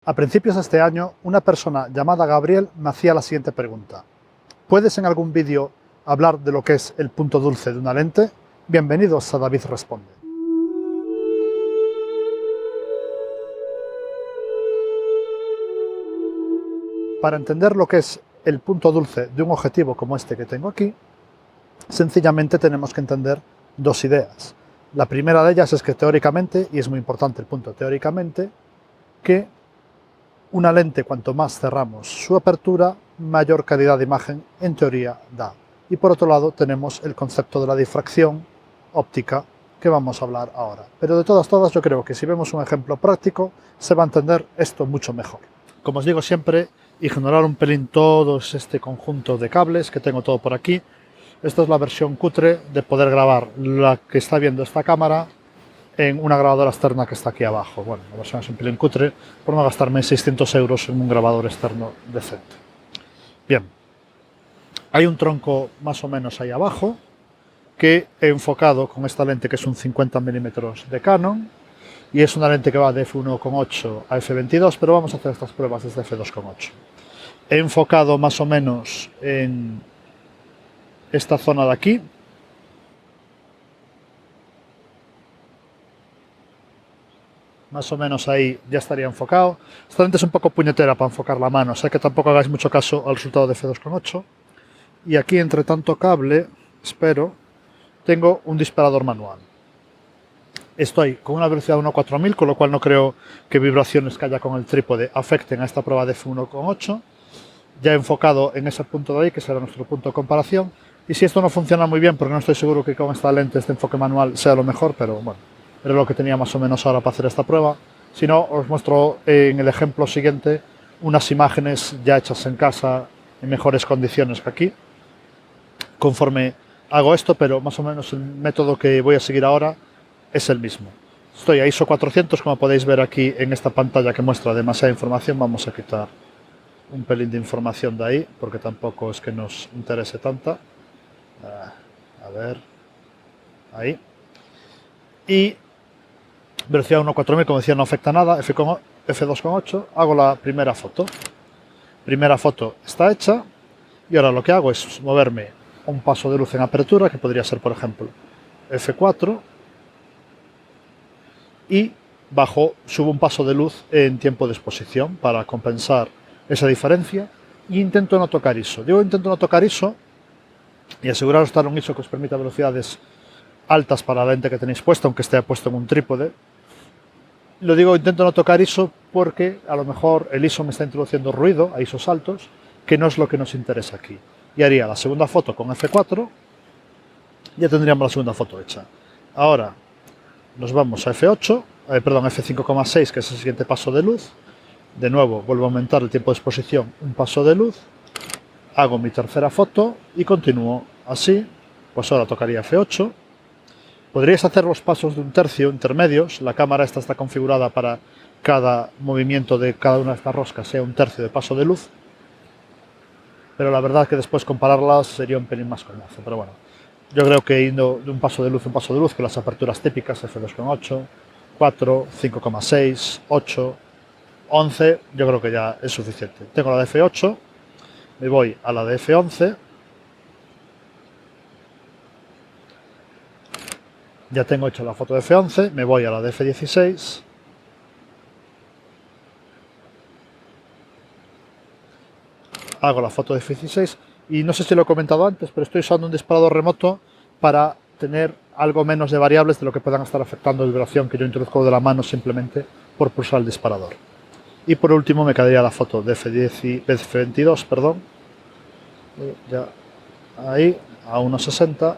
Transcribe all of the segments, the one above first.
A principios de este año, una persona llamada Gabriel me hacía la siguiente pregunta. ¿Puedes en algún vídeo hablar de lo que es el punto dulce de una lente? Bienvenidos a David Responde. Para entender lo que es el punto dulce de un objetivo como este que tengo aquí, sencillamente tenemos que entender dos ideas. La primera de ellas es que teóricamente, y es muy importante el punto teóricamente, que una lente cuanto más cerramos su apertura, mayor calidad de imagen en teoría da. Y por otro lado tenemos el concepto de la difracción óptica que vamos a hablar ahora. Pero de todas yo creo que si vemos un ejemplo práctico se va a entender esto mucho mejor. Como os digo siempre, ignorar un pelín todo este conjunto de cables que tengo todo por aquí. Esta es la versión cutre de poder grabar la que está viendo esta cámara en una grabadora externa que está aquí abajo. Bueno, la versión es un pelín cutre por no gastarme 600 euros en un grabador externo decente. Bien, hay un tronco más o menos ahí abajo que he enfocado con esta lente que es un 50 mm de Canon y es una lente que va de f1.8 a f22, pero vamos a hacer estas pruebas desde f2.8. He enfocado más o menos en esta zona de aquí. Más o menos ahí ya estaría enfocado. Esta lente es un poco puñetera para enfocar la mano, o sea que tampoco hagáis mucho caso al resultado de f2.8. Y aquí, entre tanto cable, espero, tengo un disparador manual. Estoy con una velocidad de 1.4000, con lo cual no creo que vibraciones que haya con el trípode afecten a esta prueba de f1.8. Ya he enfocado en ese punto de ahí, que será nuestro punto de comparación. Y si esto no funciona muy bien, porque no estoy seguro que con esta lente este enfoque manual sea lo mejor, pero bueno, era lo que tenía más o menos ahora para hacer esta prueba. Si no, os muestro en el ejemplo siguiente unas imágenes ya hechas en casa en mejores condiciones que aquí, conforme hago esto, pero más o menos el método que voy a seguir ahora es el mismo. Estoy a ISO 400, como podéis ver aquí en esta pantalla que muestra demasiada información. Vamos a quitar un pelín de información de ahí, porque tampoco es que nos interese tanta. A ver, ahí. Y velocidad 1.4000, como decía, no afecta nada. F2.8, hago la primera foto. Primera foto está hecha. Y ahora lo que hago es moverme un paso de luz en apertura, que podría ser, por ejemplo, F4. Y subo un paso de luz en tiempo de exposición para compensar esa diferencia. Y intento no tocar ISO. Digo intento no tocar ISO y aseguraros de estar en un ISO que os permita velocidades altas para la lente que tenéis puesta, aunque esté puesto en un trípode. Lo digo intento no tocar ISO porque a lo mejor el ISO me está introduciendo ruido a ISOs altos, que no es lo que nos interesa aquí. Y haría la segunda foto con F4, ya tendríamos la segunda foto hecha. Ahora nos vamos a F8, perdón, F5.6, que es el siguiente paso de luz. De nuevo vuelvo a aumentar el tiempo de exposición, un paso de luz. Hago mi tercera foto y continúo así. Pues ahora tocaría F8. Podríais hacer los pasos de un tercio intermedios. La cámara esta está configurada para cada movimiento de cada una de estas roscas sea un tercio de paso de luz. Pero la verdad es que después compararlas sería un pelín más coñazo. Pero bueno, yo creo que yendo de un paso de luz a un paso de luz, con las aperturas típicas, F2.8, 4, 5.6, 8, 11, yo creo que ya es suficiente. Tengo la de F8, me voy a la de F11. Ya tengo hecha la foto de F11, me voy a la de F16. Hago la foto de F16 y no sé si lo he comentado antes, pero estoy usando un disparador remoto para tener algo menos de variables de lo que puedan estar afectando la vibración que yo introduzco de la mano simplemente por pulsar el disparador. Y por último me quedaría la foto de F22, perdón. Ya ahí, a 1.60.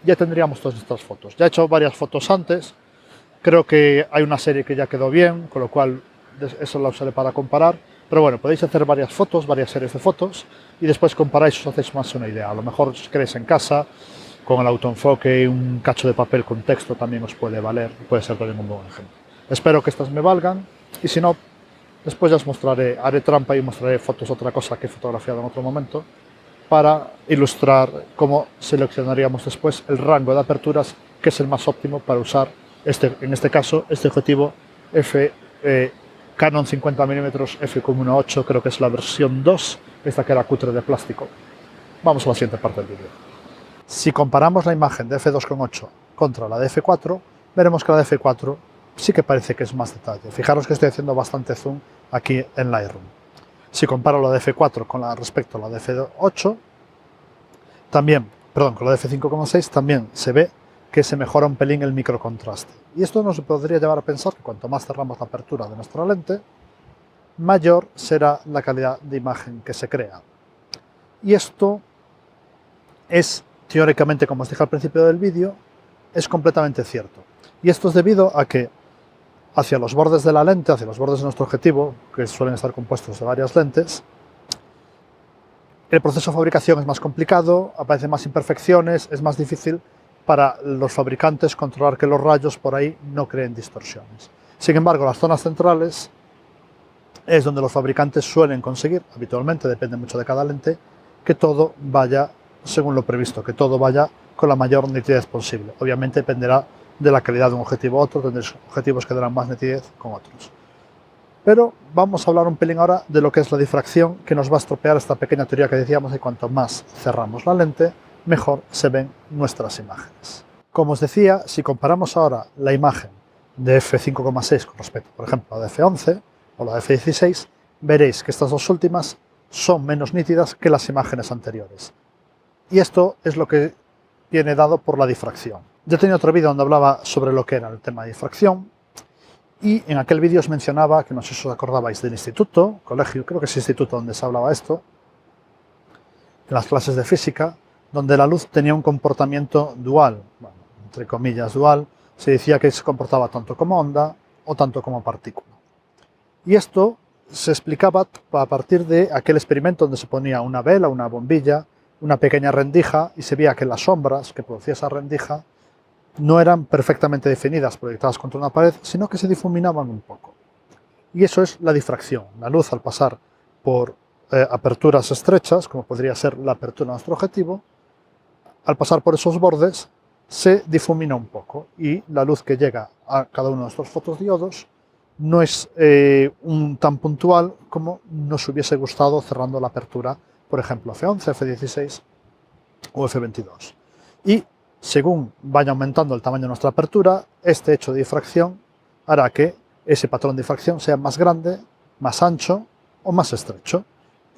Ya tendríamos todas estas fotos. Ya he hecho varias fotos antes. Creo que hay una serie que ya quedó bien, con lo cual eso la usaré para comparar. Pero bueno, podéis hacer varias fotos, varias series de fotos y después comparáis y os hacéis más una idea. A lo mejor si queréis en casa, con el autoenfoque y un cacho de papel con texto también os puede valer. Puede ser también un buen ejemplo. Espero que estas me valgan y si no, después ya os mostraré, haré trampa y mostraré fotos, otra cosa que he fotografiado en otro momento, para ilustrar cómo seleccionaríamos después el rango de aperturas que es el más óptimo para usar, en este caso, este objetivo Canon 50mm f1.8, creo que es la versión 2, esta que era cutre de plástico. Vamos a la siguiente parte del vídeo. Si comparamos la imagen de f2.8 contra la de f4, veremos que la de f4 sí que parece que es más detalle. Fijaros que estoy haciendo bastante zoom aquí en Lightroom. Si comparo la de f4 con respecto a la de f8, también, perdón, con la de f5.6, también se ve que se mejora un pelín el microcontraste. Y esto nos podría llevar a pensar que cuanto más cerramos la apertura de nuestra lente, mayor será la calidad de imagen que se crea. Y esto es, teóricamente, como os dije al principio del vídeo, es completamente cierto. Y esto es debido a que hacia los bordes de la lente, hacia los bordes de nuestro objetivo, que suelen estar compuestos de varias lentes, el proceso de fabricación es más complicado, aparecen más imperfecciones, es más difícil para los fabricantes controlar que los rayos por ahí no creen distorsiones. Sin embargo, las zonas centrales es donde los fabricantes suelen conseguir, habitualmente, depende mucho de cada lente, que todo vaya según lo previsto, que todo vaya con la mayor nitidez posible. Obviamente dependerá de la calidad de un objetivo a otro, tendréis objetivos que darán más nitidez con otros. Pero vamos a hablar un pelín ahora de lo que es la difracción, que nos va a estropear esta pequeña teoría que decíamos de cuanto más cerramos la lente, mejor se ven nuestras imágenes. Como os decía, si comparamos ahora la imagen de f5.6 con respecto, por ejemplo, a la de f11 o la de f16, veréis que estas dos últimas son menos nítidas que las imágenes anteriores. Y esto es lo que viene dado por la difracción. Ya tenía otro vídeo donde hablaba sobre lo que era el tema de difracción, y en aquel vídeo os mencionaba, que no sé si os acordabais del instituto, colegio, creo que es instituto donde se hablaba esto, en las clases de física, donde la luz tenía un comportamiento dual, bueno, entre comillas dual, se decía que se comportaba tanto como onda o tanto como partícula. Y esto se explicaba a partir de aquel experimento donde se ponía una vela, una bombilla, una pequeña rendija, y se veía que las sombras que producía esa rendija no eran perfectamente definidas, proyectadas contra una pared, sino que se difuminaban un poco. Y eso es la difracción. La luz, al pasar por aperturas estrechas, como podría ser la apertura de nuestro objetivo, al pasar por esos bordes, se difumina un poco, y la luz que llega a cada uno de nuestros fotodiodos no es tan puntual como nos hubiese gustado cerrando la apertura, por ejemplo, F11, F16 o F22. Y según vaya aumentando el tamaño de nuestra apertura, este hecho de difracción hará que ese patrón de difracción sea más grande, más ancho o más estrecho.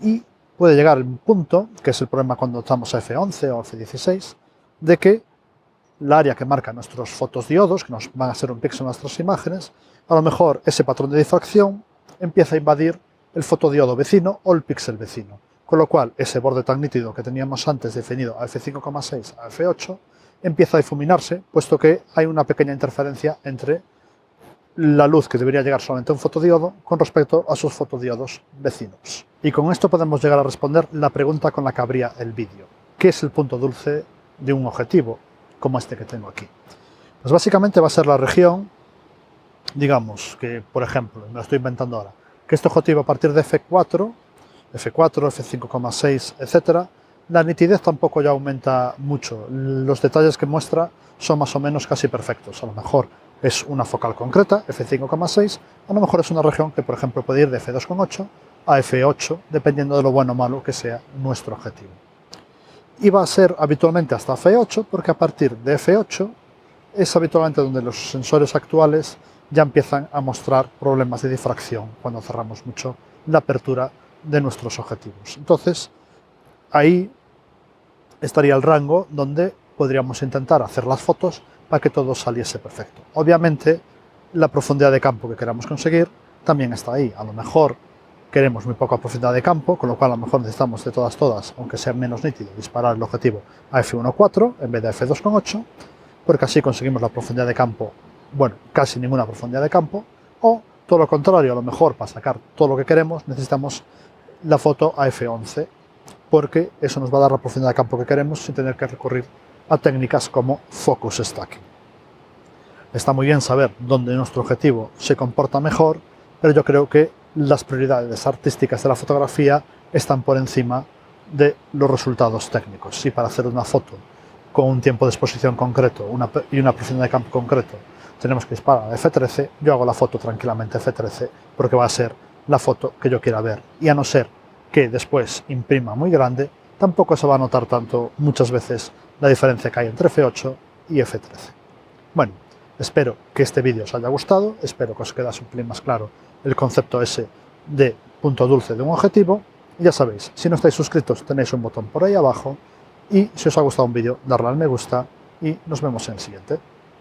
Y puede llegar a un punto, que es el problema cuando estamos a F11 o F16, de que el área que marca nuestros fotodiodos, que nos van a ser un píxel en nuestras imágenes, a lo mejor ese patrón de difracción empieza a invadir el fotodiodo vecino o el píxel vecino. Con lo cual, ese borde tan nítido que teníamos antes definido a F5.6 a F8 empieza a difuminarse, puesto que hay una pequeña interferencia entre la luz que debería llegar solamente a un fotodiodo con respecto a sus fotodiodos vecinos. Y con esto podemos llegar a responder la pregunta con la que abría el vídeo. ¿Qué es el punto dulce de un objetivo como este que tengo aquí? Pues básicamente va a ser la región, digamos que, por ejemplo, me lo estoy inventando ahora, que este objetivo a partir de F4, F5.6, etc., la nitidez tampoco ya aumenta mucho. Los detalles que muestra son más o menos casi perfectos. A lo mejor es una focal concreta, F5.6, a lo mejor es una región que, por ejemplo, puede ir de F2.8 a F8, dependiendo de lo bueno o malo que sea nuestro objetivo. Y va a ser habitualmente hasta F8, porque a partir de F8 es habitualmente donde los sensores actuales ya empiezan a mostrar problemas de difracción cuando cerramos mucho la apertura de nuestros objetivos. Entonces, ahí estaría el rango donde podríamos intentar hacer las fotos para que todo saliese perfecto. Obviamente, la profundidad de campo que queramos conseguir también está ahí. A lo mejor queremos muy poca profundidad de campo, con lo cual a lo mejor necesitamos de todas, aunque sea menos nítido, disparar el objetivo a F1.4 en vez de F2.8, porque así conseguimos la profundidad de campo, bueno, casi ninguna profundidad de campo, o todo lo contrario, a lo mejor para sacar todo lo que queremos necesitamos la foto a F11, porque eso nos va a dar la profundidad de campo que queremos sin tener que recurrir a técnicas como focus stacking. Está muy bien saber dónde nuestro objetivo se comporta mejor, pero yo creo que las prioridades artísticas de la fotografía están por encima de los resultados técnicos. Si para hacer una foto con un tiempo de exposición concreto y una profundidad de campo concreto tenemos que disparar a F13, yo hago la foto tranquilamente a F13 porque va a ser la foto que yo quiera ver. Y a no ser que después imprima muy grande, tampoco se va a notar tanto muchas veces la diferencia que hay entre F8 y F13. Bueno, espero que este vídeo os haya gustado, espero que os quedase un pelín más claro el concepto ese de punto dulce de un objetivo. Y ya sabéis, si no estáis suscritos tenéis un botón por ahí abajo, y si os ha gustado un vídeo, darle al me gusta y nos vemos en el siguiente.